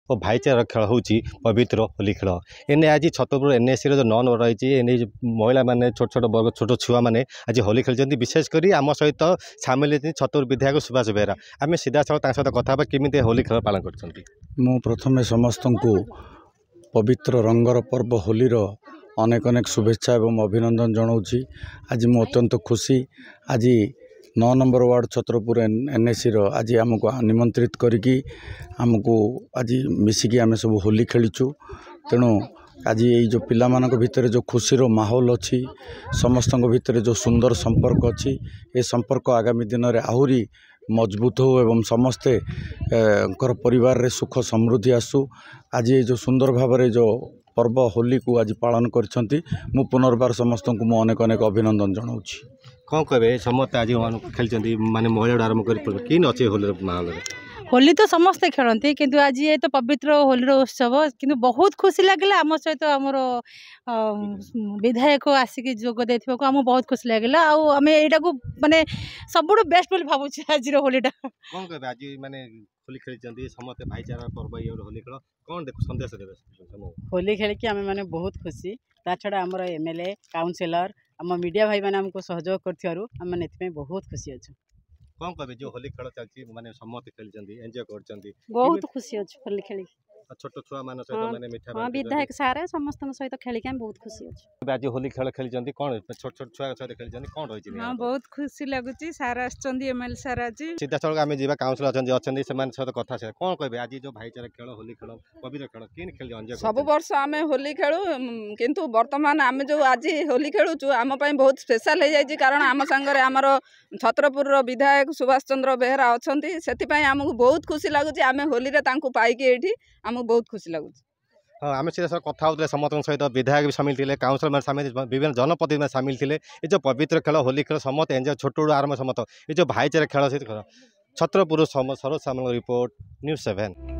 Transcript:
और भाईचारा खेल हूँ पवित्र होली खेल एने आज छतरपुर एनएससी जो 9 नंबर रही एने महिला मैंने छोट छोट वर्ग छोट छुआ मैंने आज होली खेल विशेषकर आम सहित सामिल होती छतरपुर विधायक सुभाष बेहरा आम सीधा सहित कथा केमी होली खेल पालन कर प्रथम समस्त को पवित्र रंगर पर्व होलीर अनेक अनेक शुभेच्छा एवं अभिनंदन जनाऊँगी। आज मु अत्यंत खुशी आज 9 नंबर वार्ड छतरपुर एनएससी आज आमको निमंत्रित करिकी आमको आज मिसिकी आम सब होली खेलीचु। तेणु आज ये जो पिला मानक भितर जो खुशीर माहौल अच्छी समस्त भितर जो सुंदर संपर्क अच्छी ये संपर्क आगामी दिन में आहरी मजबूत हो एवं समस्ते परिवार रे सुख समृद्धि आसू। आज ये जो सुंदर भाव जो पर्व होली को आज पालन करछंती मु पुनर्बार समस्त को मु अनेक अनेक अभिनंदन जनाऊँ। कौन कहे समस्त आज खेलते माने महिला आरंभ कर किन अच्छे होली माहौल होली तो समस्ते खेलती किंतु आज ये तो पवित्र होली उत्सव किंतु बहुत खुशी लगे आम सहित आमर विधायक आसिक जोग दे आम बहुत खुशी लगे आम यहाँ को माने सब बेस्ट बोली भावुँ आज होलीटा कौन कहे आज माने होली खेली समस्त भाईचारा पर्व ये होली खेल कौन संदेश देवे होली खेलिकी आम मैंने बहुत खुशी ता छड़ा आमर एमएलए काउंसिलर आम मीडिया भाई मैंने आमको सहयोग कर बहुत खुशी अच्छे। कौन कहे जो होली खेल चलती माने समस्त खेली एंजॉय कर बहुत खुशी अच्छे होली खेली छोट छुआ मान सहित माने मिठा हाँ विधायक सारे समस्त सहित खेलिक बहुत खुशी अच्छे। आज होली खेल खेली कौन छोट छोट छुआ सहित खेली कौन रही हाँ बहुत खुशी लगुच सार एमएलए सार आज सीधा सड़क आम जा काउंसिलर अच्छा सहित कथा कौन कहे आज जो भाईचारा खेल होली खेल पवित्र खेल किन खेल सब वर्ष आम होली खेलु किंतु वर्तमान आम जो आज होली खेलुचु आम बहुत स्पेशल हो जाए कारण आम सांगरे आमर छतरपुर विधायक सुभाष चंद्र बेहरा अच्छा से आमको बहुत खुशी लगुच आम होली पाइकी ये आमको बहुत खुशी लगुच। हाँ आम सीधा सब कथा होते समस्त सहित विधायक भी सामिल थे काउंसिलर मैंने सामिल विभिन्न जनप्रतिनिधि सामिल थे ये जो पवित्र खेल होली खेल समस्त एंजॉय छोट आरंभ समस्त ये जो भाईचारा खेल से छतरपुर सरोज सामल रिपोर्ट न्यूज़ 7।